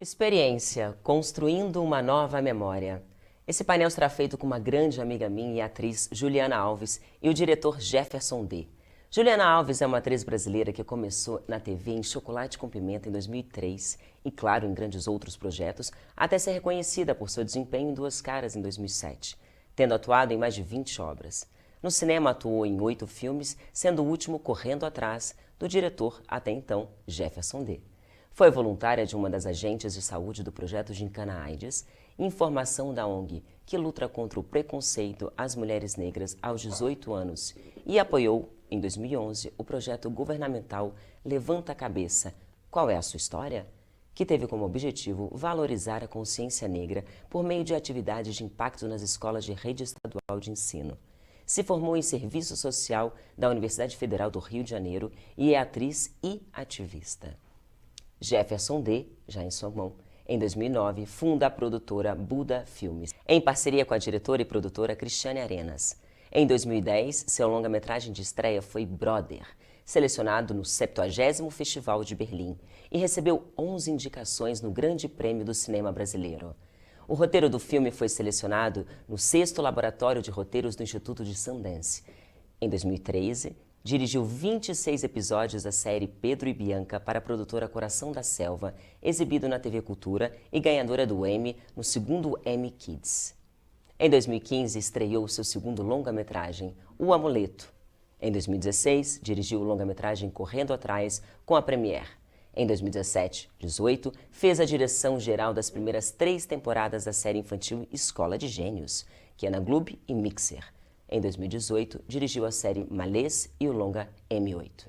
Experiência, construindo uma nova memória. Esse painel será feito com uma grande amiga minha e atriz, Juliana Alves, e o diretor Jefferson D. Juliana Alves é uma atriz brasileira que começou na TV em Chocolate com Pimenta em 2003 e, claro, em grandes outros projetos, até ser reconhecida por seu desempenho em Duas Caras em 2007, tendo atuado em mais de 20 obras. No cinema atuou em 8 filmes, sendo o último Correndo Atrás, do diretor, até então, Jefferson D. Foi voluntária de uma das agentes de saúde do projeto Gincana AIDS, informação da ONG, que luta contra o preconceito às mulheres negras aos 18 anos, e apoiou, em 2011, o projeto governamental Levanta a Cabeça. Qual é a sua história? Que teve como objetivo valorizar a consciência negra por meio de atividades de impacto nas escolas de rede estadual de ensino. Se formou em Serviço Social da Universidade Federal do Rio de Janeiro e é atriz e ativista. Jefferson D., já em sua mão, em 2009, funda a produtora Buda Filmes, em parceria com a diretora e produtora Cristiane Arenas. Em 2010, seu longa-metragem de estreia foi Brother, selecionado no 70º Festival de Berlim e recebeu 11 indicações no Grande Prêmio do Cinema Brasileiro. O roteiro do filme foi selecionado no 6º Laboratório de Roteiros do Instituto de Sundance. Em 2013, dirigiu 26 episódios da série Pedro e Bianca para a produtora Coração da Selva, exibido na TV Cultura e ganhadora do Emmy no 2º Emmy Kids. Em 2015, estreou seu segundo longa-metragem, O Amuleto. Em 2016, dirigiu o longa-metragem Correndo Atrás com a Premiere. Em 2017-18, fez a direção geral das primeiras 3 temporadas da série infantil Escola de Gênios, que é na Globo e Mixer. Em 2018, dirigiu a série Malês e o longa M8.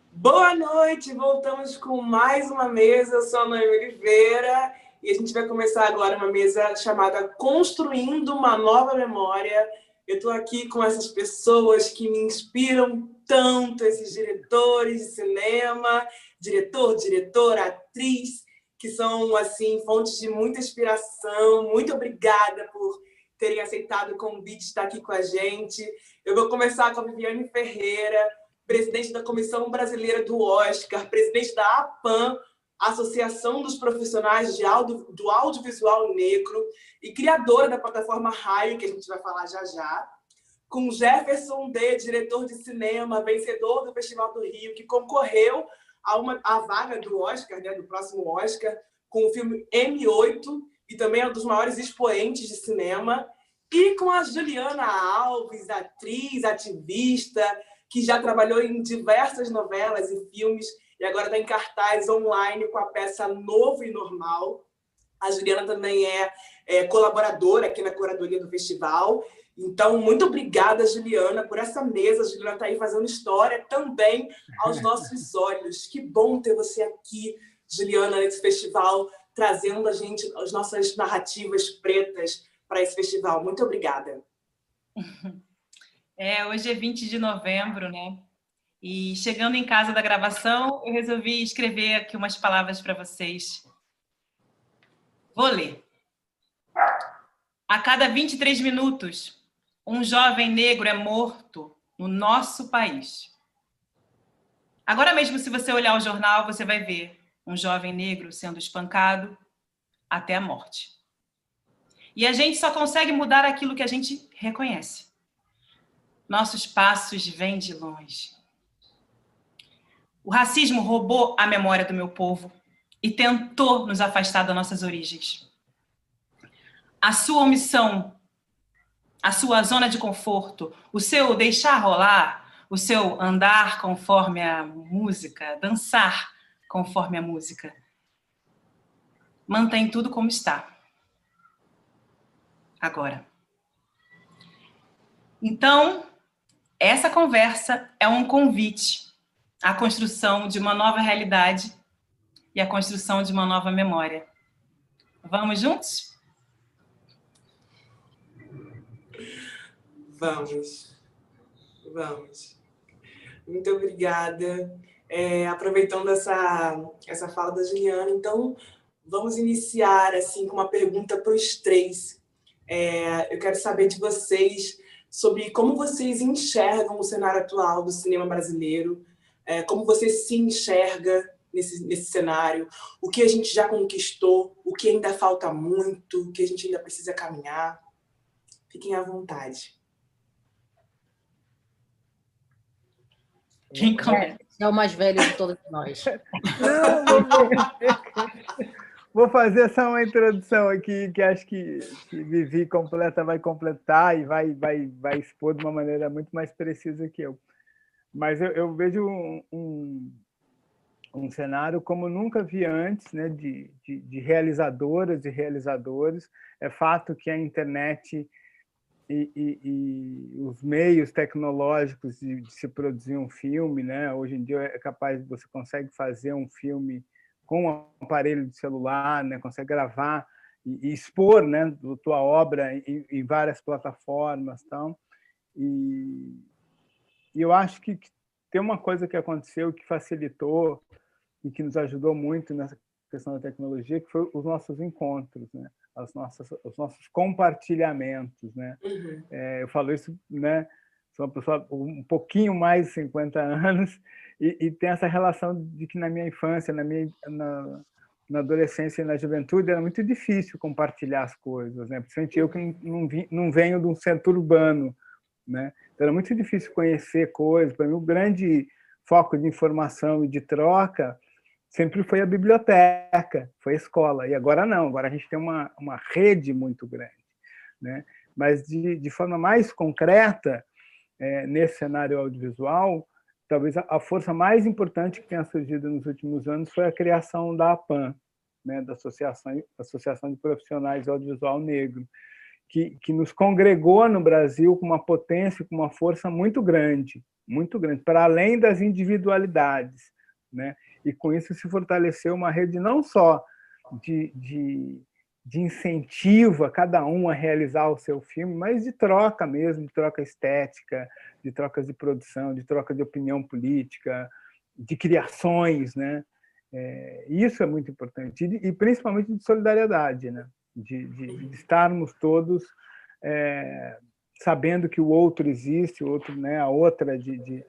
Boa noite, voltamos com mais uma mesa. Eu sou a Noemi Oliveira e a gente vai começar agora uma mesa chamada Construindo uma Nova Memória. Eu estou aqui com essas pessoas que me inspiram tanto, esses diretores de cinema, diretor, diretora, atriz, que são assim fontes de muita inspiração. Muito obrigada por terem aceitado o convite de estar aqui com a gente. Eu vou começar com a Viviane Ferreira, presidente da Comissão Brasileira do Oscar, presidente da APAN, Associação dos Profissionais do Audiovisual Negro, e criadora da plataforma Raio, que a gente vai falar já já, com Jefferson D., diretor de cinema, vencedor do Festival do Rio, que concorreu à vaga do Oscar, né, do próximo Oscar, com o filme M8, e também é um dos maiores expoentes de cinema, e com a Juliana Alves, atriz, ativista, que já trabalhou em diversas novelas e filmes e agora está em cartaz online com a peça Novo e Normal. A Juliana também é colaboradora aqui na curadoria do festival. Então, muito obrigada, Juliana, por essa mesa. A Juliana está aí fazendo história também aos nossos olhos. Que bom ter você aqui, Juliana, nesse festival, trazendo a gente as nossas narrativas pretas para esse festival. Muito obrigada. Hoje é 20 de novembro, né? E chegando em casa da gravação, eu resolvi escrever aqui umas palavras para vocês. Vou ler. A cada 23 minutos, um jovem negro é morto no nosso país. Agora mesmo, se você olhar o jornal, você vai ver um jovem negro sendo espancado até a morte. E a gente só consegue mudar aquilo que a gente reconhece. Nossos passos vêm de longe. O racismo roubou a memória do meu povo e tentou nos afastar das nossas origens. A sua omissão, a sua zona de conforto, o seu deixar rolar, o seu andar conforme a música, dançar conforme a música, mantém tudo como está. Agora. Então, essa conversa é um convite à construção de uma nova realidade e à construção de uma nova memória. Vamos juntos? Vamos. Muito obrigada. Aproveitando essa fala da Juliana, então, vamos iniciar assim, com uma pergunta para os três. Eu quero saber de vocês sobre como vocês enxergam o cenário atual do cinema brasileiro, como você se enxerga nesse cenário, o que a gente já conquistou, o que ainda falta muito, o que a gente ainda precisa caminhar. Fiquem à vontade. Quem começa? É o mais velho de todos nós. Não, vou fazer só uma introdução aqui, que acho que Vivi vai completar e vai expor de uma maneira muito mais precisa que eu. Mas eu vejo um cenário como nunca vi antes, né, de realizadoras e realizadores. É fato que a internet e os meios tecnológicos de se produzir um filme, né? Hoje em dia é capaz, você consegue fazer um filme com um aparelho de celular, né? Consegue gravar e expor, né, a tua obra em várias plataformas, tal. E eu acho que tem uma coisa que aconteceu que facilitou e que nos ajudou muito nessa questão da tecnologia, que foi os nossos encontros, né? Os nossos compartilhamentos, né? Uhum. Eu falo isso, né? Sou uma pessoa um pouquinho mais de 50 anos e tem essa relação de que na minha infância, na adolescência e na juventude era muito difícil compartilhar as coisas, né? Principalmente eu que não venho de um centro urbano, né? Então era muito difícil conhecer coisas. Para mim, o grande foco de informação e de troca sempre foi a biblioteca, foi a escola. E agora não, agora a gente tem uma rede muito grande, né? Mas, de forma mais concreta, nesse cenário audiovisual, talvez a força mais importante que tenha surgido nos últimos anos foi a criação da APAN, né? Da Associação de Profissionais de Audiovisual Negro, que nos congregou no Brasil com uma potência, com uma força muito grande, para além das individualidades, né? E com isso se fortaleceu uma rede não só de incentivo a cada um a realizar o seu filme, mas de troca mesmo, de troca estética, de trocas de produção, de troca de opinião política, de criações, né? Isso é muito importante, e principalmente de solidariedade, né? De estarmos todos sabendo que o outro existe, o outro, né? A outra de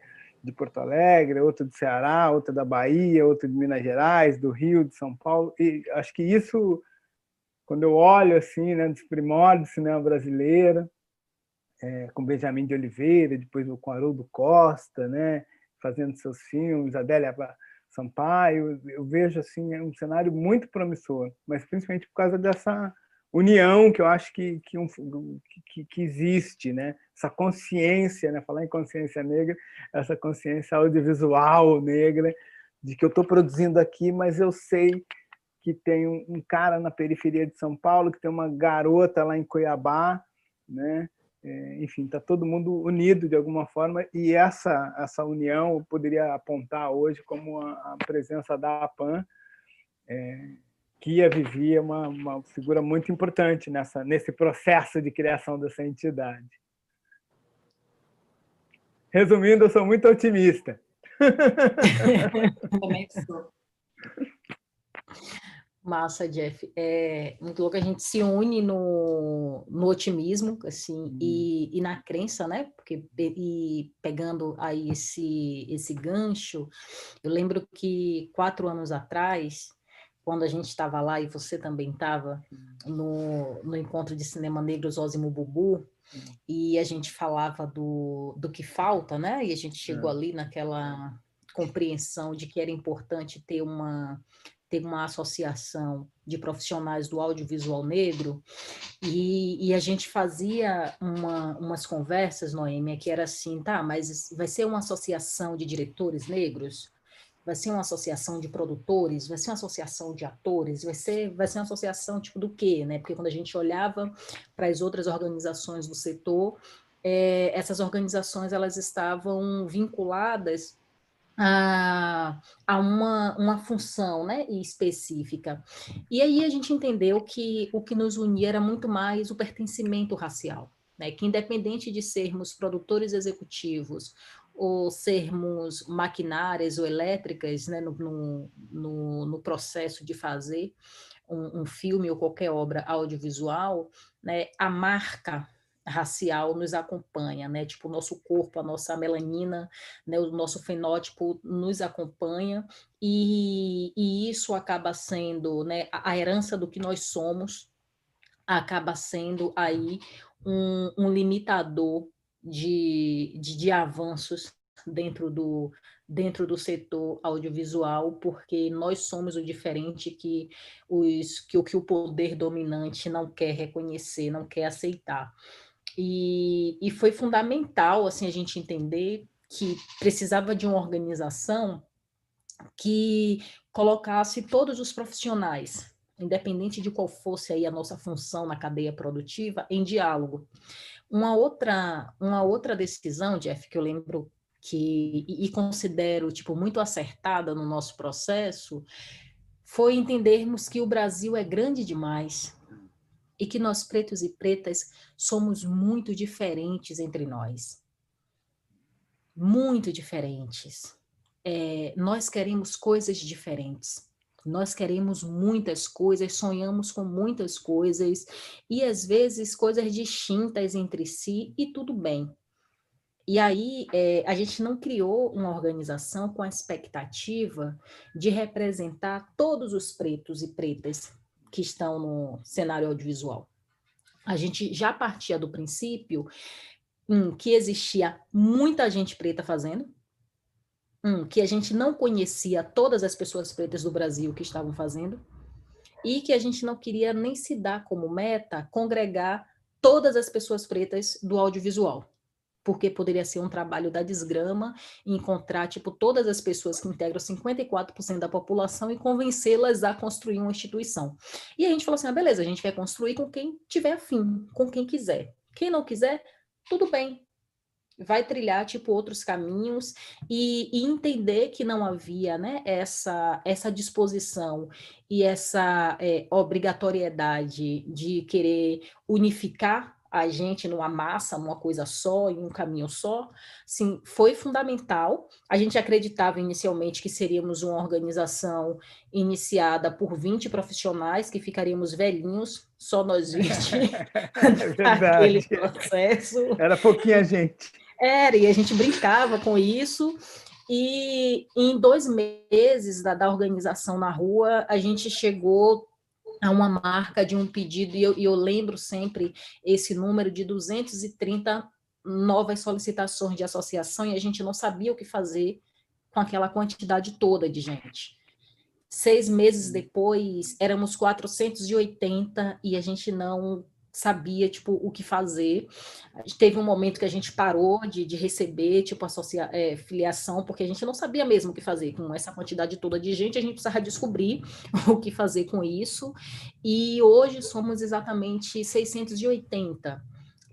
Porto Alegre, outra do Ceará, outra da Bahia, outra de Minas Gerais, do Rio, de São Paulo. E acho que isso, quando eu olho assim, né, dos primórdios do cinema brasileiro, com Benjamin de Oliveira, depois com Haroldo Costa, né, fazendo seus filmes, Adélia Sampaio, eu vejo assim um cenário muito promissor, mas principalmente por causa dessa união que eu acho que existe, né? Essa consciência, né? Falar em consciência negra, essa consciência audiovisual negra, de que eu estou produzindo aqui, mas eu sei que tem um cara na periferia de São Paulo, que tem uma garota lá em Cuiabá, né? Enfim, está todo mundo unido de alguma forma, e essa união eu poderia apontar hoje como a presença da APAN, que a Vivi é uma figura muito importante nesse processo de criação dessa entidade. Resumindo, eu sou muito otimista. Também sou. Massa, Jeff. É muito louco, a gente se une no otimismo, assim, e na crença, né? Porque, e pegando aí esse gancho, eu lembro que 4 anos atrás, quando a gente estava lá, e você também estava, no encontro de cinema negro Zózimo Bubu, e a gente falava do que falta, né? E a gente chegou ali naquela compreensão de que era importante ter uma associação de profissionais do audiovisual negro, e a gente fazia umas conversas, Noêmia, que era assim, tá, mas vai ser uma associação de diretores negros? Vai ser uma associação de produtores? Vai ser uma associação de atores? Vai ser uma associação tipo do quê, né? Porque quando a gente olhava para as outras organizações do setor, essas organizações elas estavam vinculadas a uma função, né, específica. E aí a gente entendeu que o que nos unia era muito mais o pertencimento racial, né, que independente de sermos produtores executivos ou sermos maquinárias ou elétricas, né, no processo de fazer um filme ou qualquer obra audiovisual, né, a marca racial nos acompanha, né? Tipo, o nosso corpo, a nossa melanina, né? O nosso fenótipo nos acompanha, e isso acaba sendo, né, a herança do que nós somos, acaba sendo aí um limitador de avanços dentro do setor audiovisual, porque nós somos o diferente que o poder dominante não quer reconhecer, não quer aceitar. E foi fundamental, assim, a gente entender que precisava de uma organização que colocasse todos os profissionais, independente de qual fosse aí a nossa função na cadeia produtiva, em diálogo. Uma outra decisão, Jeff, que eu lembro e considero tipo muito acertada no nosso processo, foi entendermos que o Brasil é grande demais e que nós pretos e pretas somos muito diferentes entre nós. Muito diferentes. Nós queremos coisas diferentes. Nós queremos muitas coisas, sonhamos com muitas coisas, e às vezes coisas distintas entre si, e tudo bem. E aí, a gente não criou uma organização com a expectativa de representar todos os pretos e pretas que estão no cenário audiovisual. A gente já partia do princípio que existia muita gente preta fazendo, que a gente não conhecia todas as pessoas pretas do Brasil que estavam fazendo, e que a gente não queria nem se dar como meta congregar todas as pessoas pretas do audiovisual, porque poderia ser um trabalho da desgrama encontrar tipo todas as pessoas que integram 54% da população e convencê-las a construir uma instituição. E a gente falou assim, beleza, a gente vai construir com quem tiver afim, com quem quiser. Quem não quiser, tudo bem, vai trilhar tipo outros caminhos, e entender que não havia, né, essa disposição e essa obrigatoriedade de querer unificar a gente numa massa, numa coisa só, em um caminho só. Sim, foi fundamental. A gente acreditava inicialmente que seríamos uma organização iniciada por 20 profissionais, que ficaríamos velhinhos, só nós 20, naquele processo. Era pouquinha gente. Era, e a gente brincava com isso, e em 2 meses da organização na rua, a gente chegou a uma marca de um pedido, e eu lembro sempre esse número de 230 novas solicitações de associação, e a gente não sabia o que fazer com aquela quantidade toda de gente. 6 meses depois, éramos 480, e a gente não sabia, tipo, o que fazer. Teve um momento que a gente parou de receber, tipo, filiação, porque a gente não sabia mesmo o que fazer com essa quantidade toda de gente, a gente precisava descobrir o que fazer com isso, e hoje somos exatamente 680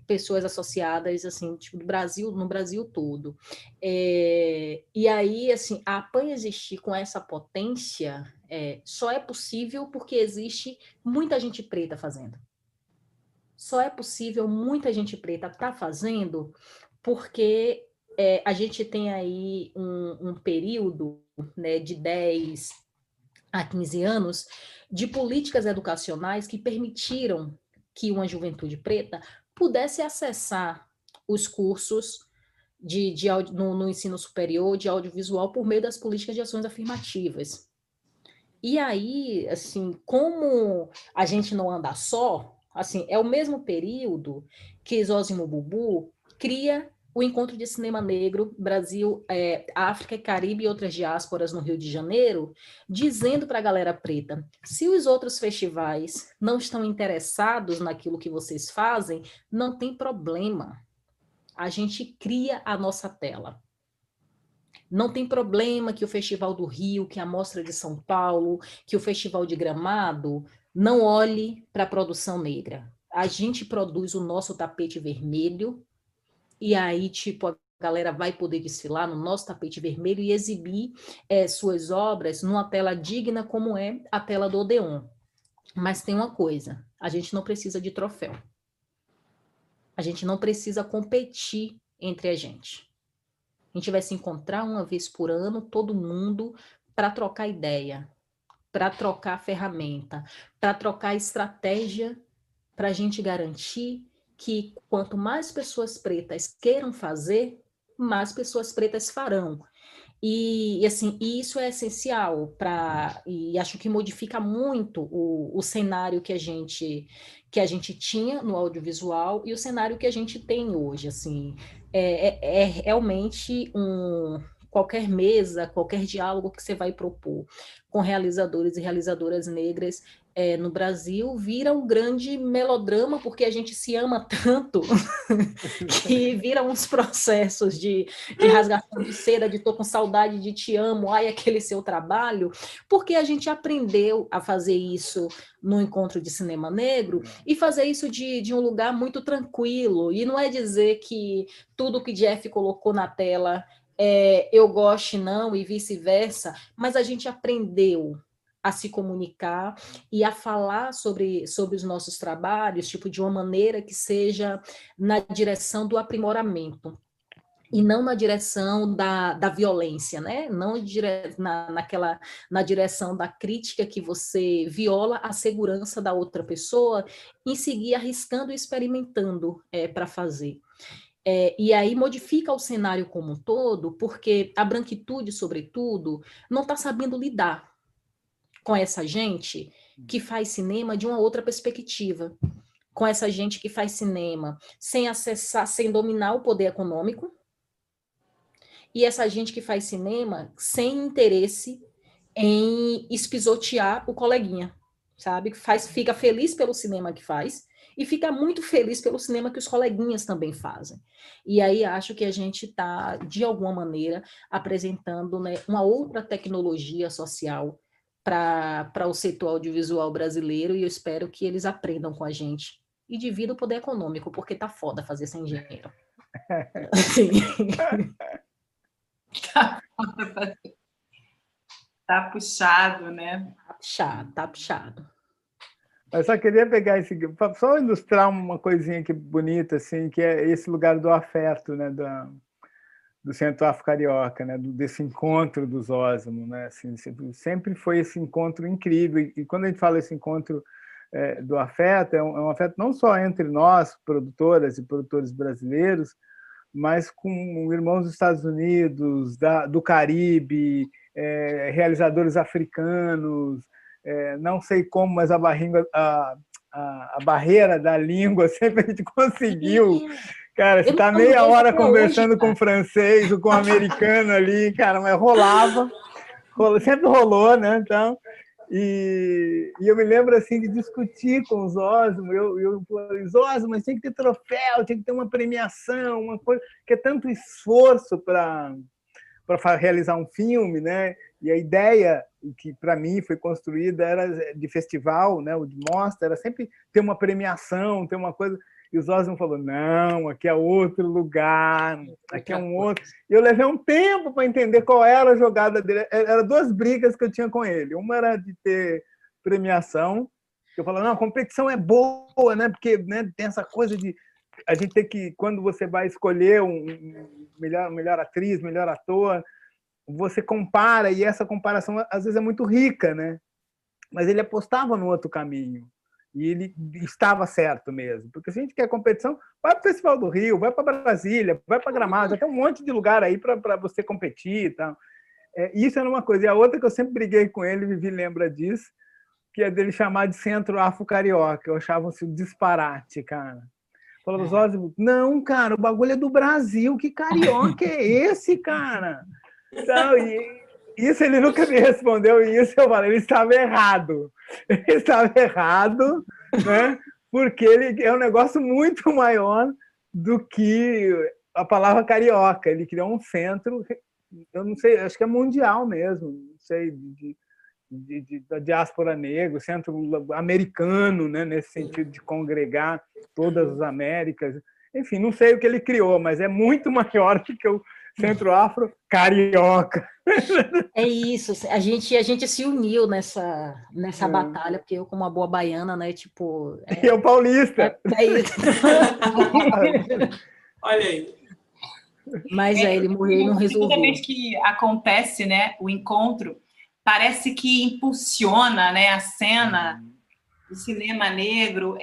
pessoas associadas, assim, tipo, no Brasil todo. E aí, assim, a APAN existir com essa potência só é possível porque existe muita gente preta fazendo. Só é possível muita gente preta estar fazendo porque a gente tem aí um período, né, de 10 a 15 anos de políticas educacionais que permitiram que uma juventude preta pudesse acessar os cursos no ensino superior de audiovisual por meio das políticas de ações afirmativas. E aí, assim, como a gente não anda só, assim, é o mesmo período que Zósimo Bubu cria o Encontro de Cinema Negro Brasil, África e Caribe e outras diásporas no Rio de Janeiro, dizendo para a galera preta, se os outros festivais não estão interessados naquilo que vocês fazem, não tem problema. A gente cria a nossa tela. Não tem problema que o Festival do Rio, que a Mostra de São Paulo, que o Festival de Gramado não olhe para a produção negra. A gente produz o nosso tapete vermelho, e aí, tipo, a galera vai poder desfilar no nosso tapete vermelho e exibir suas obras numa tela digna como é a tela do Odeon. Mas tem uma coisa, a gente não precisa de troféu. A gente não precisa competir entre a gente. A gente vai se encontrar uma vez por ano, todo mundo, para trocar ideia, para trocar ferramenta, para trocar estratégia, para a gente garantir que quanto mais pessoas pretas queiram fazer, mais pessoas pretas farão. E assim, isso é essencial e acho que modifica muito o cenário que a gente tinha no audiovisual e o cenário que a gente tem hoje. Assim, é realmente qualquer mesa, qualquer diálogo que você vai propor com realizadores e realizadoras negras no Brasil vira um grande melodrama, porque a gente se ama tanto que vira uns processos de rasgação de seda, de tô com saudade, de te amo, ai, aquele seu trabalho, porque a gente aprendeu a fazer isso no encontro de cinema negro e fazer isso de um lugar muito tranquilo. E não é dizer que tudo que Jeff colocou na tela eu goste não e vice-versa, mas a gente aprendeu a se comunicar e a falar sobre os nossos trabalhos, tipo, de uma maneira que seja na direção do aprimoramento e não na direção da violência, né? Não na direção da crítica que você viola a segurança da outra pessoa e seguir arriscando e experimentando para fazer. E aí modifica o cenário como um todo, porque a branquitude, sobretudo, não está sabendo lidar com essa gente que faz cinema de uma outra perspectiva, com essa gente que faz cinema sem acessar, sem dominar o poder econômico, e essa gente que faz cinema sem interesse em espisotear o coleguinha, sabe? Fica feliz pelo cinema que faz, e fica muito feliz pelo cinema que os coleguinhas também fazem. E aí acho que a gente está, de alguma maneira, apresentando, né, uma outra tecnologia social para o setor audiovisual brasileiro, e eu espero que eles aprendam com a gente e dividam o poder econômico, porque tá foda fazer sem dinheiro. Sim. Tá puxado, né? Tá puxado. Eu só queria pegar só ilustrar uma coisinha que bonita, assim, que é esse lugar do afeto, né, do Centro-Afro Carioca, né, desse encontro dos Osmo, né, assim, sempre foi esse encontro incrível. E quando a gente fala esse encontro do afeto, é um afeto não só entre nós, produtoras e produtores brasileiros, mas com irmãos dos Estados Unidos, do Caribe, realizadores africanos. Não sei como, mas a barreira da língua sempre a gente conseguiu. Cara, você está meia hora conversando com francês ou com americano ali, cara, mas sempre rolou, né? Então, e eu me lembro assim de discutir com os Osmo. Eu falei, Osmo, mas tem que ter troféu, tem que ter uma premiação, uma coisa, que é tanto esforço para realizar um filme, né? E a ideia que para mim foi construída era de festival, né? O de mostra, era sempre ter uma premiação, ter uma coisa. E os Osmo falou, não, aqui é outro lugar, aqui é um outro. E eu levei um tempo para entender qual era a jogada dele. Eram duas brigas que eu tinha com ele. Uma era de ter premiação, que eu falava, não, a competição é boa, né? Porque, né, tem essa coisa de a gente tem que, quando você vai escolher melhor atriz, melhor ator, você compara, e essa comparação às vezes é muito rica, né? Mas ele apostava no outro caminho. E ele estava certo mesmo. Porque se a gente quer competição, vai para o Festival do Rio, vai para Brasília, vai para Gramado, tem um monte de lugar aí para você competir e tal. Isso era uma coisa. E a outra que eu sempre briguei com ele, Vivi lembra disso, que é dele chamar de Centro-Afro Carioca. Eu achava um disparate, cara. Falava, Osmo, não, cara, o bagulho é do Brasil, que carioca é esse, cara? Então, isso ele nunca me respondeu, e isso eu falei, ele estava errado. Ele estava errado, né? Porque ele é um negócio muito maior do que a palavra carioca. Ele criou um centro, eu não sei, acho que é mundial mesmo, não sei, da diáspora negra, centro americano, né? Nesse sentido de congregar todas as Américas. Enfim, não sei o que ele criou, mas é muito maior do que o Centro-Afro Carioca. É isso, a gente se uniu nessa batalha, porque eu, como uma boa baiana, né, tipo... E eu paulista. É isso. Olha aí. Mas ele morreu e não resolveu. Toda vez que acontece, né, o encontro, parece que impulsiona, né, a cena do cinema negro,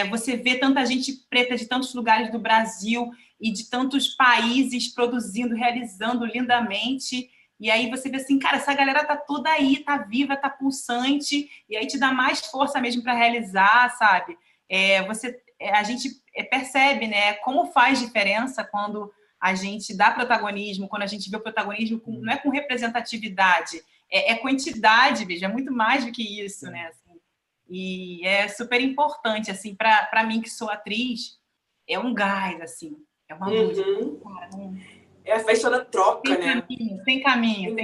você vê tanta gente preta de tantos lugares do Brasil e de tantos países produzindo, realizando lindamente, e aí você vê assim, cara, essa galera tá toda aí, tá viva, tá pulsante, e aí te dá mais força mesmo para realizar, sabe? A gente percebe, né, como faz diferença quando a gente dá protagonismo, quando a gente vê o protagonismo, não é com representatividade, é quantidade, veja, é muito mais do que isso, né? Assim, e é super importante, assim, para mim que sou atriz, é um gás, assim, é uma luz. É a festa da troca, né? Tem caminho.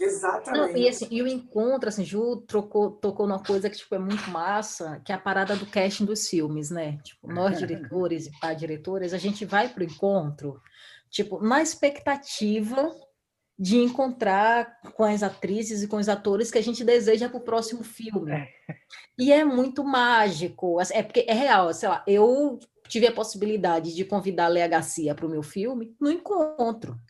Exatamente. Não, e, assim, e o encontro, assim, Ju tocou numa coisa que tipo, é muito massa, que é a parada do casting dos filmes, né? Tipo, nós diretores e pá-diretores, a gente vai pro encontro, tipo, na expectativa de encontrar com as atrizes e com os atores que a gente deseja para o próximo filme. E é muito mágico, é porque é real, sei lá, eu tive a possibilidade de convidar a Léa Garcia para o meu filme no encontro.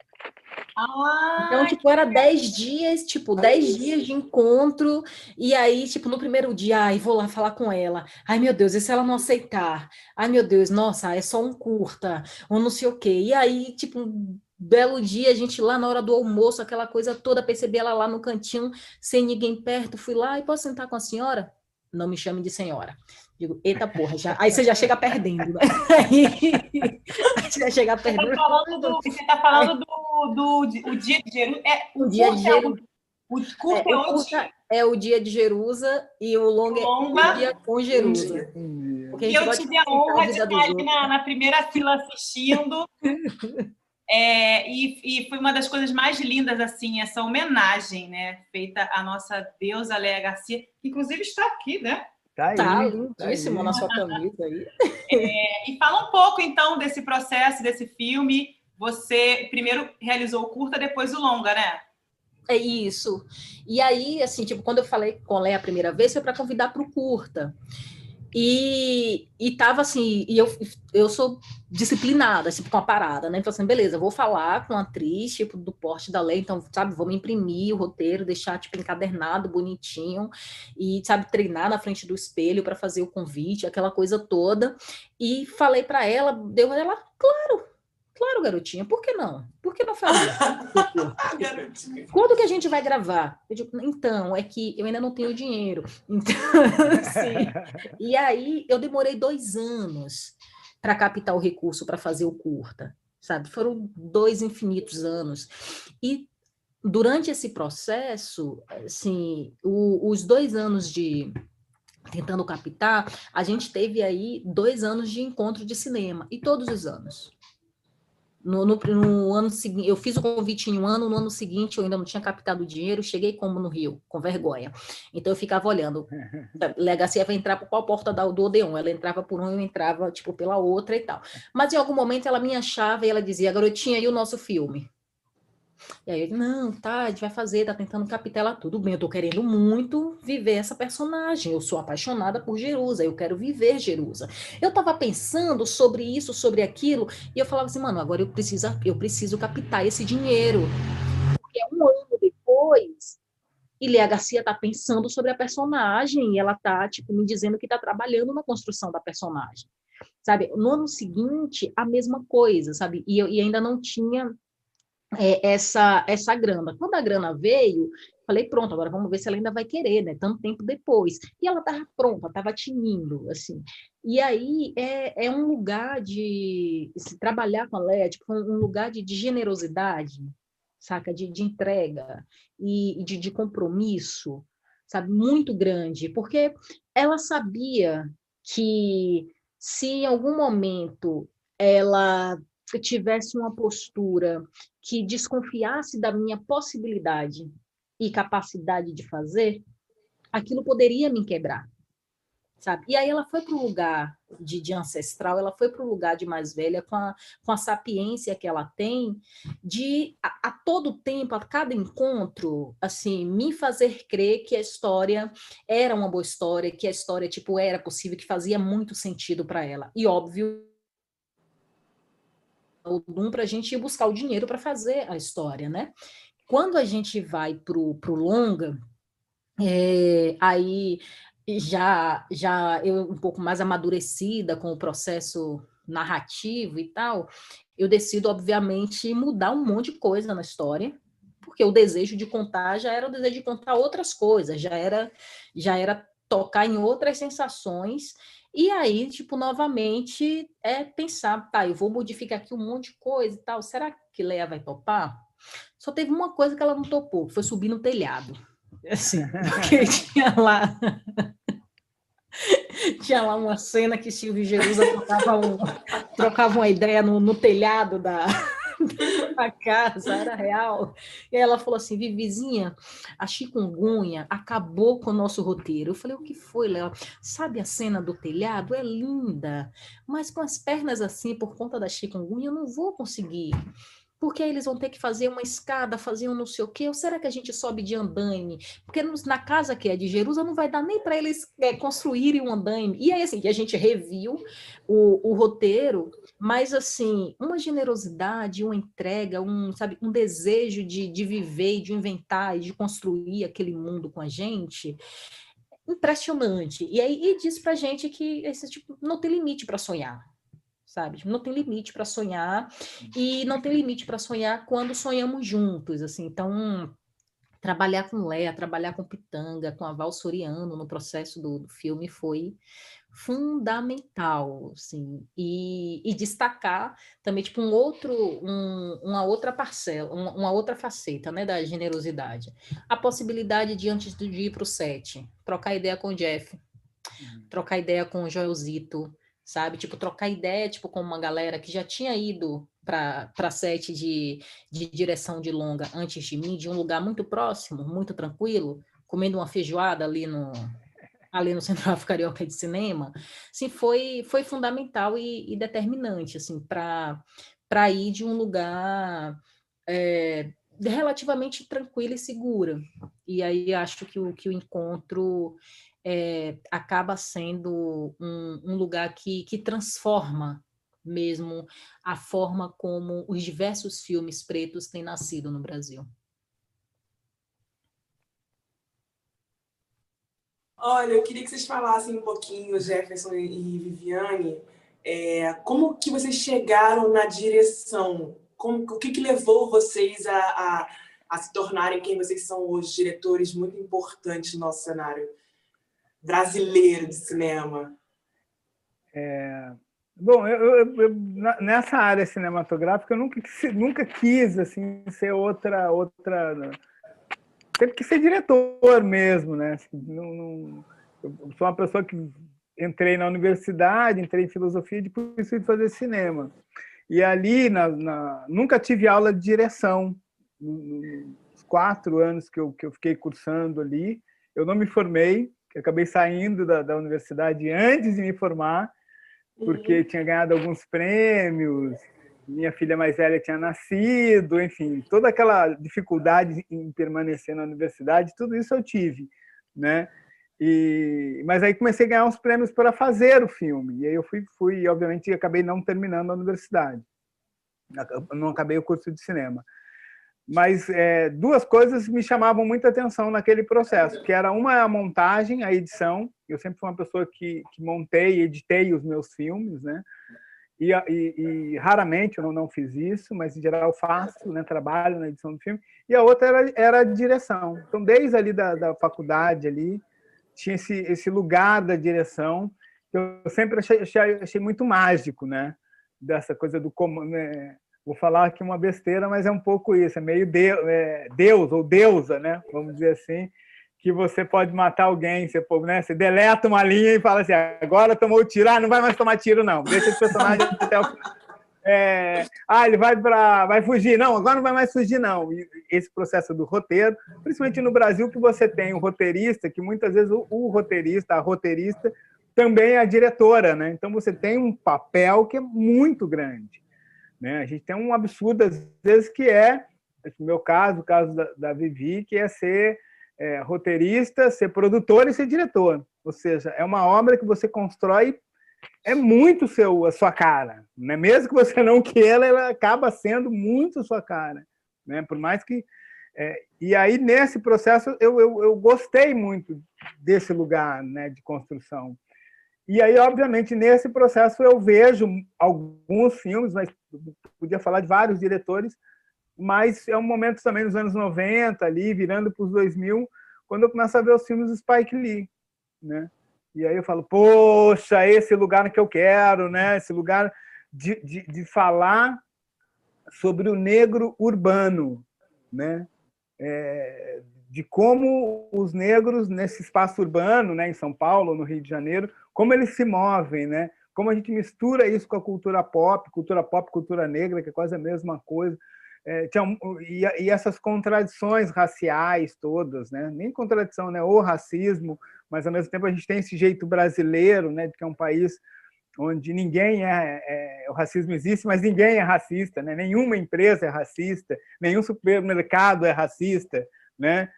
Então, tipo, era 10 dias, tipo, 10 dias de encontro, e aí, tipo, no primeiro dia, ai, vou lá falar com ela. Ai, meu Deus, e se ela não aceitar? Ai, meu Deus, nossa, é só um curta, ou não sei o quê. E aí, tipo, um belo dia, a gente lá na hora do almoço, aquela coisa toda, percebi ela lá no cantinho, sem ninguém perto, fui lá, e posso sentar com a senhora? Não me chame de senhora. Digo, eita porra, aí você já chega perdendo, né? Aí você já chega perdendo. Você está falando do dia de Jerusa. O dia de Jerusa. O curta é o dia de Jerusa e o longa é o dia com Jerusa. E eu tive a honra de estar ali na primeira fila assistindo. E foi uma das coisas mais lindas, assim, essa homenagem, né, feita à nossa deusa Léa Garcia, que inclusive está aqui, né? Tá lindíssimo na sua camisa aí. E fala um pouco, então, desse processo, desse filme. Você primeiro realizou o curta, depois o longa, né? É isso. E aí, assim, tipo, quando eu falei com a Léa a primeira vez, foi para convidar para o curta. E tava assim, e eu sou disciplinada, tipo, com a parada, né? Então, assim, beleza, vou falar com a atriz, tipo, do porte da Lei, então, sabe, vamos imprimir o roteiro, deixar, tipo, encadernado, bonitinho, e, sabe, treinar na frente do espelho para fazer o convite, aquela coisa toda. E falei para ela, deu ela, claro, garotinha, por que não? Por que não fazer? Quando que a gente vai gravar? Eu digo, então, é que eu ainda não tenho dinheiro. Então, assim, e aí eu demorei 2 anos para captar o recurso para fazer o curta, sabe? Foram 2 infinitos anos. E durante esse processo, assim, os 2 anos de tentando captar, a gente teve aí 2 anos de encontro de cinema, e todos os anos. No ano seguinte, eu fiz o convite em um ano, no ano seguinte eu ainda não tinha captado o dinheiro, cheguei como no Rio, com vergonha. Então eu ficava olhando, a Léa Garcia vai entrar por qual porta do Odeon? Ela entrava por um, eu entrava tipo pela outra e tal. Mas em algum momento ela me achava e ela dizia, garotinha, e o nosso filme? E aí eu, não, tá, a gente vai fazer, tá tentando captar ela, tudo bem, eu tô querendo muito viver essa personagem, eu sou apaixonada por Jerusa, eu quero viver Jerusa. Eu tava pensando sobre isso, sobre aquilo, e eu falava assim, mano, agora eu preciso captar esse dinheiro. Porque 1 ano depois, e Léa Garcia tá pensando sobre a personagem, e ela tá, tipo, me dizendo que tá trabalhando na construção da personagem, sabe? No ano seguinte, a mesma coisa, sabe? E ainda não tinha essa grana. Quando a grana veio, falei, pronto, agora vamos ver se ela ainda vai querer, né? Tanto tempo depois. E ela estava pronta, estava tinindo, assim. E aí é um lugar de se trabalhar com a Léa, tipo, um lugar de generosidade, saca? De entrega e de compromisso, sabe? Muito grande, porque ela sabia que se em algum momento ela tivesse uma postura que desconfiasse da minha possibilidade e capacidade de fazer, aquilo poderia me quebrar, sabe? E aí ela foi para o lugar de ancestral, ela foi para o lugar de mais velha, com a sapiência que ela tem, de a todo tempo, a cada encontro, assim, me fazer crer que a história era uma boa história, que a história, tipo, era possível, que fazia muito sentido para ela. E, óbvio, para a gente ir buscar o dinheiro para fazer a história, né? Quando a gente vai pro longa, aí E já eu um pouco mais amadurecida com o processo narrativo e tal, eu decido, obviamente, mudar um monte de coisa na história, porque o desejo de contar já era o desejo de contar outras coisas, já era tocar em outras sensações, e aí, tipo, novamente, pensar, tá, eu vou modificar aqui um monte de coisa e tal, será que Leia vai topar? Só teve uma coisa que ela não topou, que foi subir no telhado. Assim, porque tinha lá uma cena que Silvio e Jerusa trocavam uma ideia no telhado da casa, era real. E aí ela falou assim, Vivizinha, a chikungunya acabou com o nosso roteiro. Eu falei, o que foi, Léo? Sabe a cena do telhado? É linda, mas com as pernas assim, por conta da chikungunya, eu não vou conseguir. Porque aí eles vão ter que fazer uma escada, fazer um não sei o quê, ou será que a gente sobe de andaime? Porque na casa que é de Jerusalém não vai dar nem para eles construírem um andaime. E aí, assim, a gente reviu o roteiro, mas, assim, uma generosidade, uma entrega, sabe, um desejo de viver, de inventar e de construir aquele mundo com a gente, impressionante. E aí diz pra gente que esse tipo não tem limite para sonhar, sabe? Não tem limite para sonhar e não tem limite para sonhar quando sonhamos juntos, assim. Então, trabalhar com Léa, trabalhar com Pitanga, com a Val Soriano no processo do filme foi fundamental, assim. E destacar também tipo uma outra parcela, uma outra faceta, né, da generosidade. A possibilidade de antes de ir para o set, trocar ideia com o Jeff, trocar ideia com o Joelzito, sabe? Tipo, trocar ideia tipo, com uma galera que já tinha ido para set de direção de longa antes de mim, de um lugar muito próximo, muito tranquilo, comendo uma feijoada ali no Central Carioca de Cinema, assim, foi fundamental e determinante, assim, para ir de um lugar relativamente tranquilo e seguro. E aí acho que o encontro acaba sendo um lugar que transforma mesmo a forma como os diversos filmes pretos têm nascido no Brasil. Olha, eu queria que vocês falassem um pouquinho, Jefferson e Viviane, como que vocês chegaram na direção? O que levou vocês a se tornarem quem vocês são hoje, diretores muito importantes no nosso cenário brasileiro de cinema? Bom, nessa área cinematográfica eu nunca quis assim ser outra. Sempre quis ser diretor mesmo, né? Eu sou uma pessoa que entrei na universidade, entrei em filosofia e depois fui fazer cinema. E ali nunca tive aula de direção. Nos 4 anos que eu fiquei cursando ali, eu não me formei, eu acabei saindo da universidade antes de me formar, porque tinha ganhado alguns prêmios, minha filha mais velha tinha nascido, enfim, toda aquela dificuldade em permanecer na universidade, tudo isso eu tive, né? Mas aí comecei a ganhar uns prêmios para fazer o filme, e aí eu fui obviamente, acabei não terminando a universidade, não acabei o curso de cinema. Mas 2 coisas me chamavam muita atenção naquele processo, que era a montagem, a edição. Eu sempre fui uma pessoa que montei e editei os meus filmes, né? E raramente eu não fiz isso, mas em geral faço, né? Trabalho na edição do filme. E a outra era a direção. Então, desde ali da faculdade, ali, tinha esse lugar da direção, que eu sempre achei muito mágico, né? Dessa coisa do comando, né? Vou falar aqui uma besteira, mas é um pouco isso, é meio Deus ou deusa, né? Vamos dizer assim, que você pode matar alguém, você deleta uma linha e fala assim, agora tomou tiro, não vai mais tomar tiro, não, deixa esse personagem até o final. Ele vai fugir, não, agora não vai mais fugir, não. E esse processo do roteiro, principalmente no Brasil, que você tem o roteirista, que muitas vezes o roteirista, a roteirista, também é a diretora, né? Então você tem um papel que é muito grande. Né? A gente tem um absurdo, às vezes, que no meu caso, o caso da Vivi, que é ser roteirista, ser produtor e ser diretor. Ou seja, é uma obra que você constrói, é muito a sua cara. Né? Mesmo que você não queira, ela acaba sendo muito a sua cara. Né? Por mais que E aí, nesse processo, eu gostei muito desse lugar, né, de construção. E aí, obviamente, nesse processo eu vejo alguns filmes, mas podia falar de vários diretores, mas é um momento também nos anos 90, ali, virando para os 2000, quando eu começo a ver os filmes do Spike Lee, né? E aí eu falo, poxa, esse lugar que eu quero, né? Esse lugar de falar sobre o negro urbano, né? De como os negros nesse espaço urbano, né, em São Paulo, no Rio de Janeiro, como eles se movem, né? Como a gente mistura isso com a cultura pop, cultura negra, que é quase a mesma coisa. E essas contradições raciais todas, né? Nem contradição, né? O racismo, mas ao mesmo tempo a gente tem esse jeito brasileiro, né? De que é um país onde ninguém o racismo existe, mas ninguém é racista, né? Nenhuma empresa é racista, nenhum supermercado é racista, né?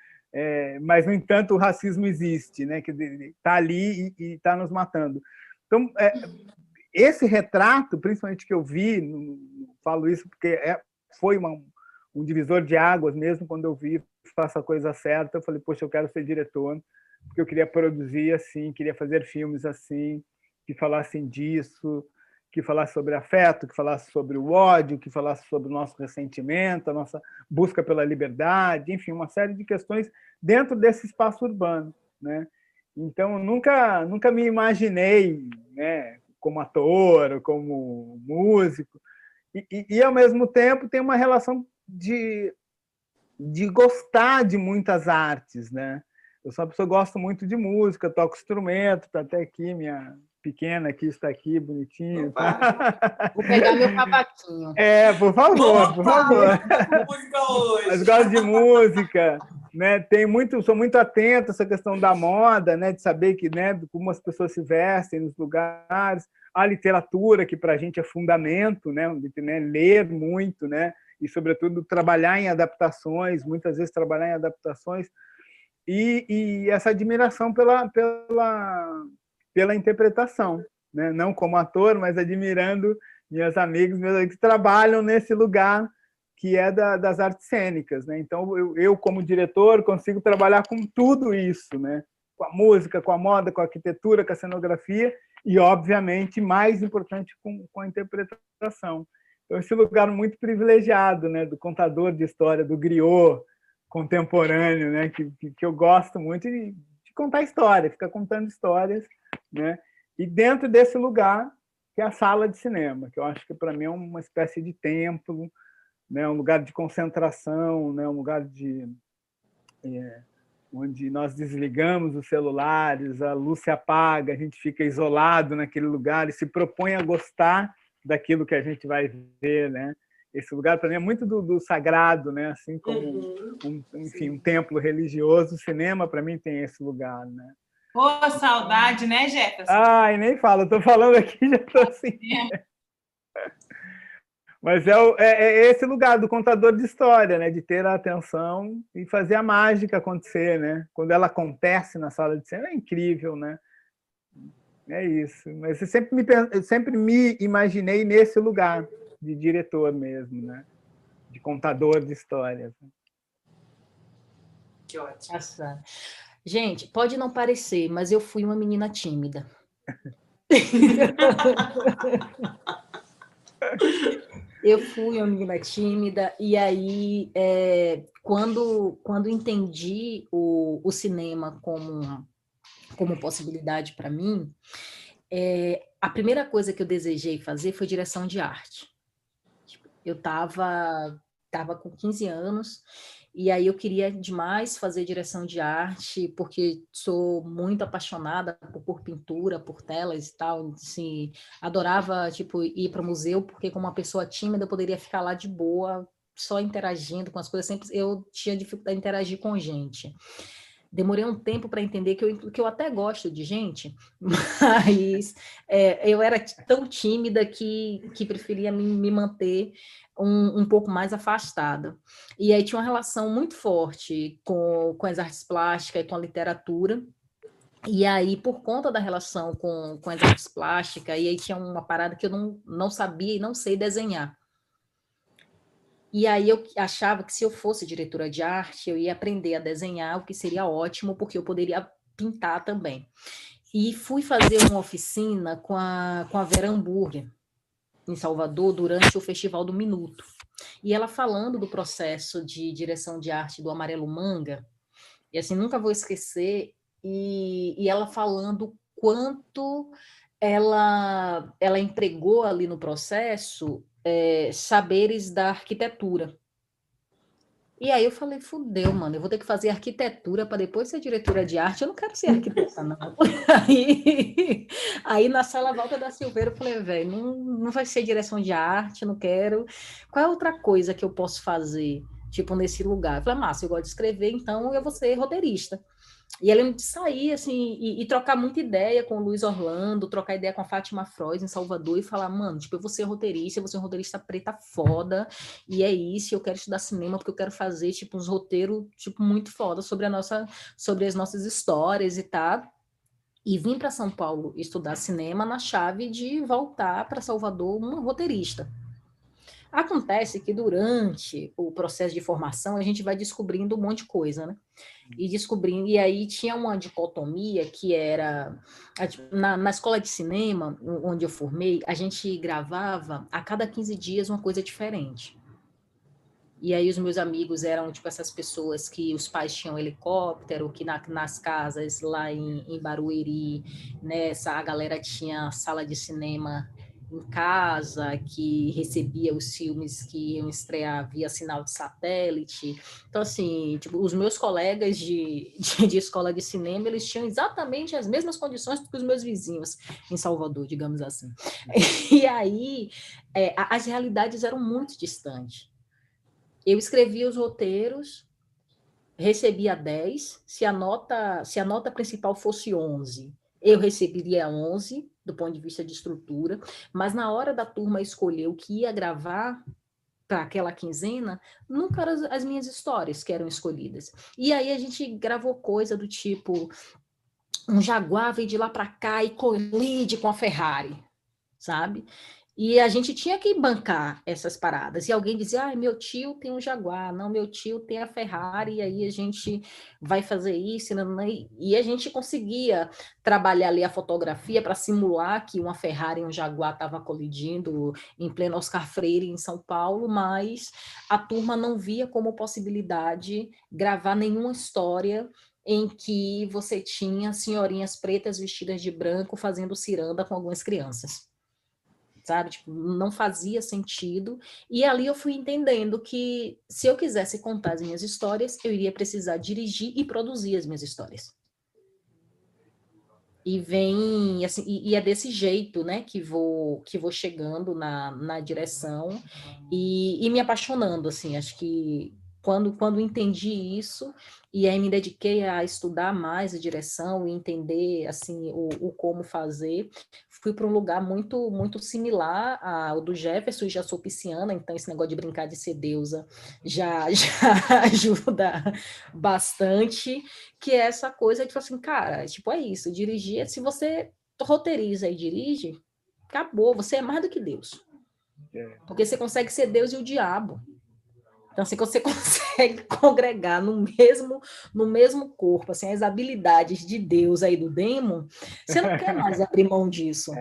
Mas, no entanto, o racismo existe, né? Que está ali e está nos matando. Então, esse retrato, principalmente que eu vi, falo isso porque foi um divisor de águas mesmo, quando eu vi Faça a Coisa Certa, eu falei, poxa, eu quero ser diretor, porque eu queria produzir assim, queria fazer filmes assim, que falassem disso, que falassem sobre afeto, que falassem sobre o ódio, que falassem sobre o nosso ressentimento, a nossa busca pela liberdade, enfim, uma série de questões dentro desse espaço urbano, né? Então, eu nunca me imaginei, né, como ator, como músico, e, ao mesmo tempo, tem uma relação de gostar de muitas artes, né? Eu sou uma pessoa que gosto muito de música, toco instrumento, está até aqui, minha pequena aqui está aqui, bonitinha. Vou pegar meu cavaquinho. Por favor, Opa, por favor. Música hoje. Mas gosto de música, né? Sou muito atento a essa questão da moda, né? De saber que, né, como as pessoas se vestem nos lugares, a literatura, que para a gente é fundamento, né? Ler muito, né? E, sobretudo, trabalhar em adaptações, muitas vezes trabalhar em adaptações, e essa admiração pela interpretação, né? Não como ator, mas admirando meus amigos que trabalham nesse lugar que é das artes cênicas, né? Então, eu, como diretor, consigo trabalhar com tudo isso, né? Com a música, com a moda, com a arquitetura, com a cenografia e, obviamente, mais importante, com a interpretação. Então, esse lugar muito privilegiado, né? Do contador de história, do griot contemporâneo, né? Que eu gosto muito de contar história, ficar contando histórias, né? E dentro desse lugar, que é a sala de cinema, que eu acho que, para mim, é uma espécie de templo, né? Um lugar de concentração, né? Um lugar onde nós desligamos os celulares, a luz se apaga, a gente fica isolado naquele lugar e se propõe a gostar daquilo que a gente vai ver, né? Esse lugar, para mim, é muito do sagrado, né? Assim como enfim, um templo religioso. O cinema, para mim, tem esse lugar, né? Pô, saudade, né, Jefferson? Ai, nem falo, estou falando aqui já estou assim. Mas é esse lugar do contador de história, né? De ter a atenção e fazer a mágica acontecer, né? Quando ela acontece na sala de cinema, é incrível, né? É isso. Mas eu sempre me imaginei nesse lugar de diretor mesmo, né? De contador de histórias. Que ótimo. Nossa. Gente, pode não parecer, mas eu fui uma menina tímida. Eu fui uma menina tímida, e aí, quando entendi o cinema como possibilidade para mim, a primeira coisa que eu desejei fazer foi direção de arte. Eu estava com 15 anos, e aí eu queria demais fazer direção de arte, porque sou muito apaixonada por pintura, por telas e tal, assim, adorava, tipo, ir para o museu, porque como uma pessoa tímida eu poderia ficar lá de boa, só interagindo com as coisas, sempre eu tinha dificuldade de interagir com gente. Demorei um tempo para entender que eu até gosto de gente, mas eu era tão tímida que preferia me manter um pouco mais afastada. E aí tinha uma relação muito forte com as artes plásticas e com a literatura. E aí, por conta da relação com as artes plásticas, e aí tinha uma parada que eu não sabia e não sei desenhar. E aí eu achava que se eu fosse diretora de arte, eu ia aprender a desenhar, o que seria ótimo, porque eu poderia pintar também. E fui fazer uma oficina com a Vera Hambúrguer, em Salvador, durante o Festival do Minuto. E ela falando do processo de direção de arte do Amarelo Manga, e assim, nunca vou esquecer, e ela falando quanto ela empregou ali no processo saberes da arquitetura. E aí eu falei, fudeu, mano, eu vou ter que fazer arquitetura para depois ser diretora de arte, eu não quero ser arquiteta, não. Aí na sala Walter da Silveira eu falei, velho, não vai ser direção de arte, não quero. Qual é outra coisa que eu posso fazer, tipo, nesse lugar? Eu falei, massa, eu gosto de escrever, então eu vou ser roteirista. E ela de sair, assim, e trocar muita ideia com o Luiz Orlando, trocar ideia com a Fátima Frois em Salvador e falar, mano, tipo, eu vou ser roteirista, eu vou ser um roteirista preta foda, e é isso, eu quero estudar cinema porque eu quero fazer, tipo, uns roteiros, tipo, muito foda sobre as nossas histórias e tal. E vim para São Paulo estudar cinema na chave de voltar para Salvador uma roteirista. Acontece que durante o processo de formação a gente vai descobrindo um monte de coisa, né? E aí tinha uma dicotomia que era na escola de cinema, onde eu formei, a gente gravava a cada 15 dias uma coisa diferente. E aí os meus amigos eram tipo essas pessoas que os pais tinham helicóptero, que nas casas lá em Barueri, né, a galera tinha sala de cinema em casa, que recebia os filmes que iam estrear via sinal de satélite. Então, assim, tipo, os meus colegas de escola de cinema, eles tinham exatamente as mesmas condições que os meus vizinhos em Salvador, digamos assim. E aí, as realidades eram muito distantes. Eu escrevia os roteiros, recebia 10, se a nota principal fosse 11, eu receberia 11, do ponto de vista de estrutura, mas na hora da turma escolher o que ia gravar para aquela quinzena, nunca eram as minhas histórias que eram escolhidas. E aí a gente gravou coisa do tipo, um Jaguar veio de lá para cá e colide com a Ferrari, sabe? E a gente tinha que bancar essas paradas. E alguém dizia, ah, meu tio tem um Jaguar, não, meu tio tem a Ferrari, e aí a gente vai fazer isso. E a gente conseguia trabalhar ali a fotografia para simular que uma Ferrari e um Jaguar estavam colidindo em pleno Oscar Freire, em São Paulo, mas a turma não via como possibilidade gravar nenhuma história em que você tinha senhorinhas pretas vestidas de branco fazendo ciranda com algumas crianças. Sabe? Tipo, não fazia sentido. E ali eu fui entendendo que se eu quisesse contar as minhas histórias, eu iria precisar dirigir e produzir as minhas histórias. E vem, assim, e é desse jeito, né, que vou chegando na direção e me apaixonando, assim, acho que quando entendi isso, e aí me dediquei a estudar mais a direção e entender, assim, o como fazer, fui para um lugar muito similar ao do Jefferson, e já sou pisciana, então esse negócio de brincar de ser deusa já ajuda bastante, que é essa coisa de, tipo assim, cara, tipo, é isso, dirigir, se você roteiriza e dirige, acabou, você é mais do que Deus. Porque você consegue ser Deus e o diabo. Então, assim, você consegue congregar no mesmo corpo, assim, as habilidades de Deus aí do demo, você não quer mais abrir mão disso.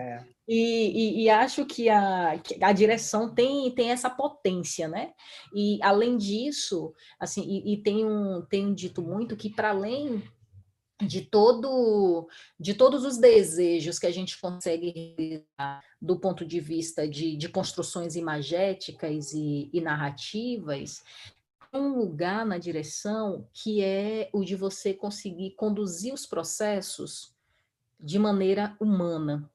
E acho que a direção tem essa potência, né? E, além disso, assim, e tem dito muito que, para além de todos os desejos que a gente consegue realizar do ponto de vista de construções imagéticas e narrativas, tem um lugar na direção que é o de você conseguir conduzir os processos de maneira humana.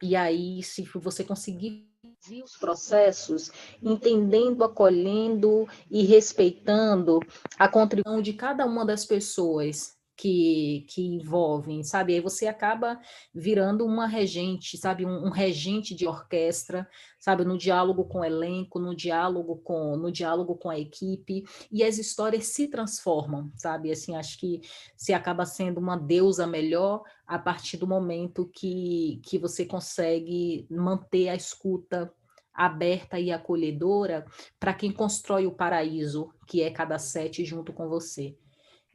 E aí, se você conseguir conduzir os processos, entendendo, acolhendo e respeitando a contribuição de cada uma das pessoas que envolvem, sabe? Aí você acaba virando uma regente, sabe? Um regente de orquestra, sabe? No diálogo com o elenco, no diálogo com a equipe, e as histórias se transformam, sabe? Assim, acho que você acaba sendo uma deusa melhor a partir do momento que você consegue manter a escuta aberta e acolhedora para quem constrói o paraíso, que é cada set junto com você.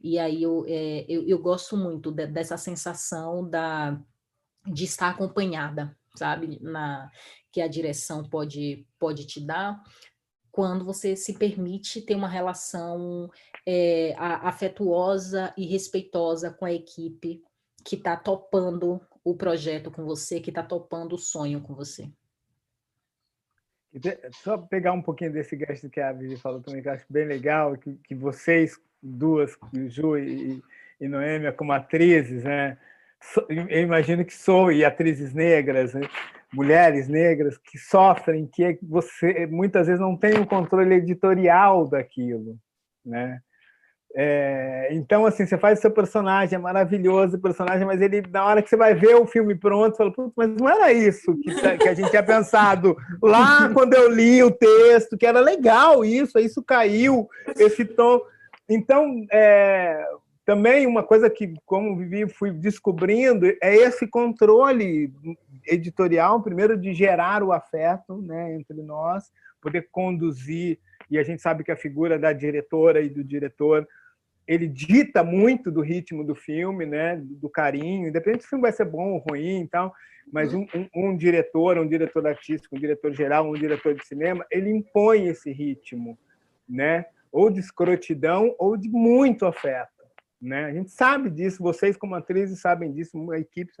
E aí eu gosto muito dessa sensação de estar acompanhada, sabe? Que a direção pode te dar, quando você se permite ter uma relação afetuosa e respeitosa com a equipe que está topando o projeto com você, que está topando o sonho com você. Só pegar um pouquinho desse gancho que a Vivi falou também, que eu acho bem legal, que vocês duas, Ju e Noêmia, como atrizes, né? Eu imagino que e atrizes negras, né? Mulheres negras que sofrem, que você muitas vezes não tem o controle editorial daquilo, né? Então, assim, você faz o seu personagem, é maravilhoso o personagem, mas ele, na hora que você vai ver o filme pronto, você fala, putz, mas não era isso que a gente tinha pensado lá quando eu li o texto, que era legal isso caiu, esse tom. Então, também uma coisa que, como Vivi, fui descobrindo, é esse controle editorial, primeiro, de gerar o afeto, né, entre nós, poder conduzir, e a gente sabe que a figura da diretora e do diretor, ele dita muito do ritmo do filme, né, do carinho, independente se o filme vai ser bom ou ruim, então, mas um diretor artístico, um diretor geral, um diretor de cinema, ele impõe esse ritmo, né, ou de escrotidão ou de muito afeto, né? A gente sabe disso, vocês como atrizes sabem disso, a equipe.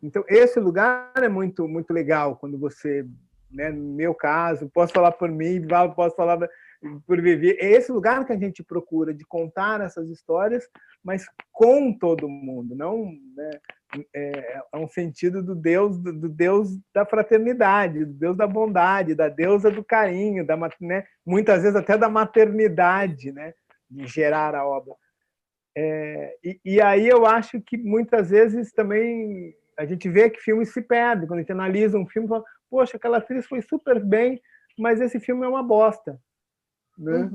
Então, esse lugar é muito, muito legal quando você, né, no meu caso, posso falar por mim, posso falar por Vivi, é esse lugar que a gente procura de contar essas histórias, mas com todo mundo, não, né, é um sentido do Deus da fraternidade, do Deus da bondade, da deusa do carinho, né, muitas vezes até da maternidade, né, de gerar a obra. E aí eu acho que muitas vezes também a gente vê que filmes se perdem, quando a gente analisa um filme e fala, poxa, aquela atriz foi super bem, mas esse filme é uma bosta, né?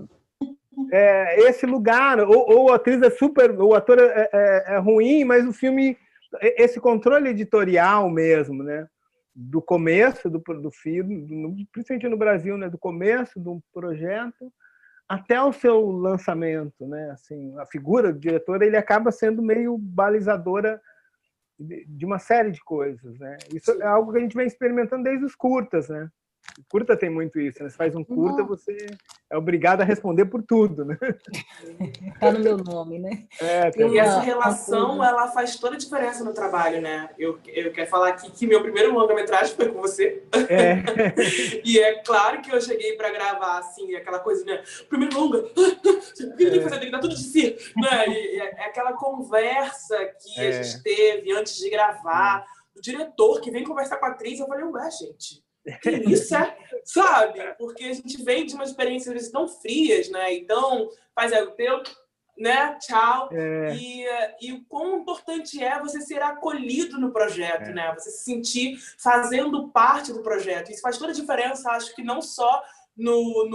Esse lugar, ou a atriz é super, ou o ator é ruim, mas o filme, esse controle editorial mesmo, né? Do começo do filme, principalmente no Brasil, né? Do começo do projeto até o seu lançamento, né? Assim, a figura do diretor, ele acaba sendo meio balizadora de uma série de coisas, né? Isso é algo que a gente vem experimentando desde os curtas, né? O curta tem muito isso, né? Você faz um curta, você é obrigado a responder por tudo, né? Tá no meu nome, né? E essa relação, ela faz toda a diferença no trabalho, né? Eu quero falar aqui que meu primeiro longa-metragem foi com você. E é claro que eu cheguei para gravar, assim, aquela coisa, né? Primeiro longa, o que eu tenho que fazer? Tem que dar tudo de si, né? E aquela conversa que a gente teve antes de gravar, o diretor que vem conversar com a atriz, eu falei, ué, gente, que isso sabe? Porque a gente vem de uma experiência às vezes tão frias, né? Então, faz o teu, né? Tchau. E o quão importante é você ser acolhido no projeto, né? Você se sentir fazendo parte do projeto. Isso faz toda a diferença, acho que não só no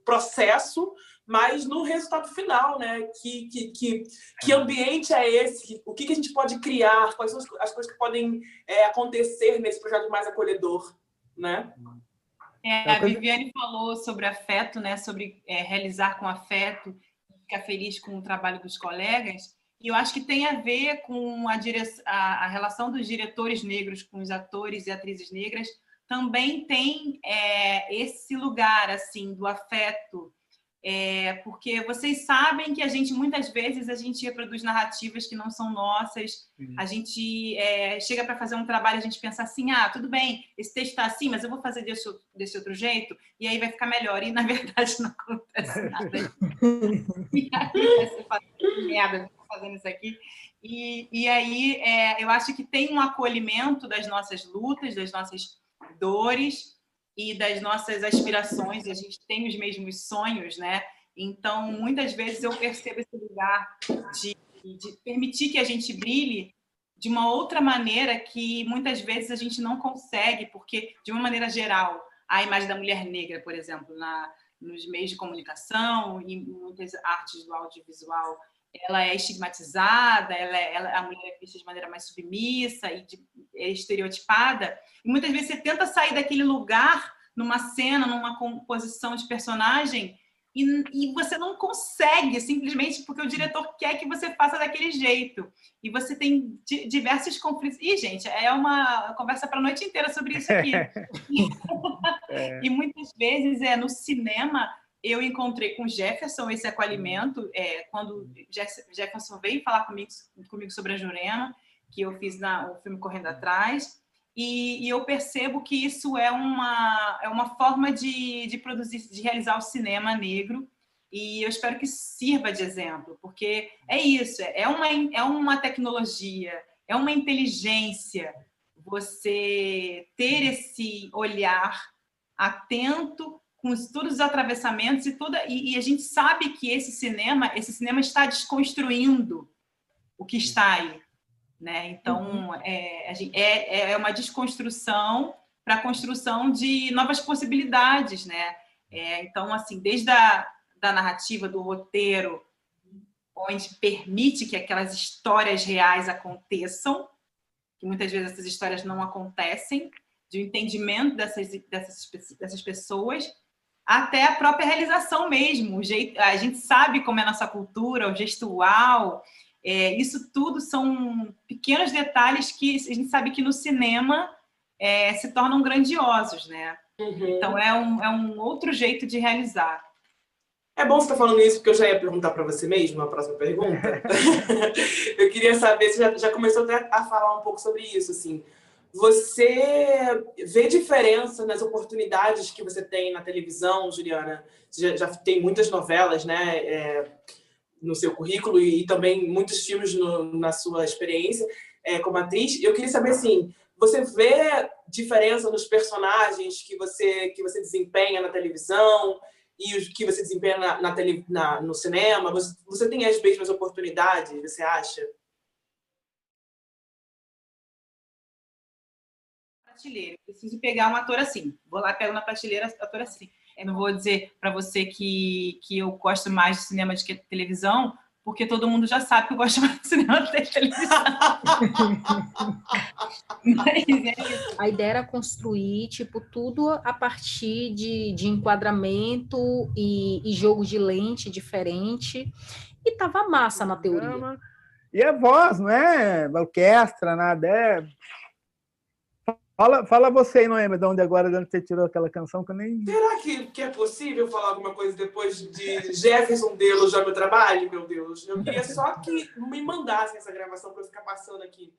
processo, mas no resultado final, né? Que ambiente é esse? O que a gente pode criar? Quais são as coisas que podem acontecer nesse projeto mais acolhedor, né? A Viviane falou sobre afeto, né? Sobre realizar com afeto, ficar feliz com o trabalho dos colegas. E eu acho que tem a ver com a relação dos diretores negros com os atores e atrizes negras. Também tem esse lugar assim do afeto, porque vocês sabem que muitas vezes a gente reproduz narrativas que não são nossas. A gente chega para fazer um trabalho, a gente pensa assim, tudo bem, esse texto está assim, mas eu vou fazer desse outro jeito e aí vai ficar melhor. E na verdade não acontece nada. E aí você faz merda fazendo isso aqui. E aí eu acho que tem um acolhimento das nossas lutas, das nossas dores e das nossas aspirações. A gente tem os mesmos sonhos, né? Então, muitas vezes eu percebo esse lugar de permitir que a gente brilhe de uma outra maneira que muitas vezes a gente não consegue, porque, de uma maneira geral, a imagem da mulher negra, por exemplo, nos meios de comunicação e muitas artes do audiovisual ela é estigmatizada, a mulher é vista de maneira mais submissa e é estereotipada, e muitas vezes você tenta sair daquele lugar numa cena, numa composição de personagem, e você não consegue, simplesmente porque o diretor quer que você faça daquele jeito. E você tem diversos conflitos. Ih, gente, é uma conversa para a noite inteira sobre isso aqui. E muitas vezes, no cinema, eu encontrei com o Jefferson esse acolhimento, quando Jefferson veio falar comigo sobre a Jurema, que eu fiz o filme Correndo Atrás, e eu percebo que isso é uma forma de produzir, de realizar o cinema negro, e eu espero que sirva de exemplo, porque é isso, é uma tecnologia, é uma inteligência, você ter esse olhar atento com todos os atravessamentos e a gente sabe que esse cinema está desconstruindo o que está aí, né? Então, é uma desconstrução para a construção de novas possibilidades, né? Então, assim, desde da narrativa, do roteiro, onde permite que aquelas histórias reais aconteçam, que muitas vezes essas histórias não acontecem, de um entendimento dessas pessoas, até a própria realização mesmo. A gente sabe como é a nossa cultura, o gestual, isso tudo são pequenos detalhes que a gente sabe que no cinema se tornam grandiosos, né? Então, é um outro jeito de realizar. É bom você estar falando isso, porque eu já ia perguntar para você mesmo, a próxima pergunta. Eu queria saber, você já começou até a falar um pouco sobre isso, assim. Você vê diferença nas oportunidades que você tem na televisão, Juliana? Você já tem muitas novelas, né, no seu currículo e também muitos filmes na sua experiência como atriz. Eu queria saber, assim, você vê diferença nos personagens que você desempenha na televisão e os que você desempenha no cinema? Você tem as mesmas oportunidades, você acha? Prateleira, eu preciso pegar um ator assim. Vou lá, pego na prateleira ator assim. Eu não vou dizer para você que eu gosto mais de cinema do que de televisão, porque todo mundo já sabe que eu gosto mais de cinema do que de televisão. Mas isso. A ideia era construir, tipo, tudo a partir de enquadramento e jogo de lente diferente. E tava massa na teoria. E a voz, não é orquestra, nada. Fala você aí, Noêmia, de onde você tirou aquela canção que eu nem... Será que é possível falar alguma coisa depois de Jefferson dê elogio ao meu trabalho? Meu Deus, eu queria só que me mandassem essa gravação para eu ficar passando aqui.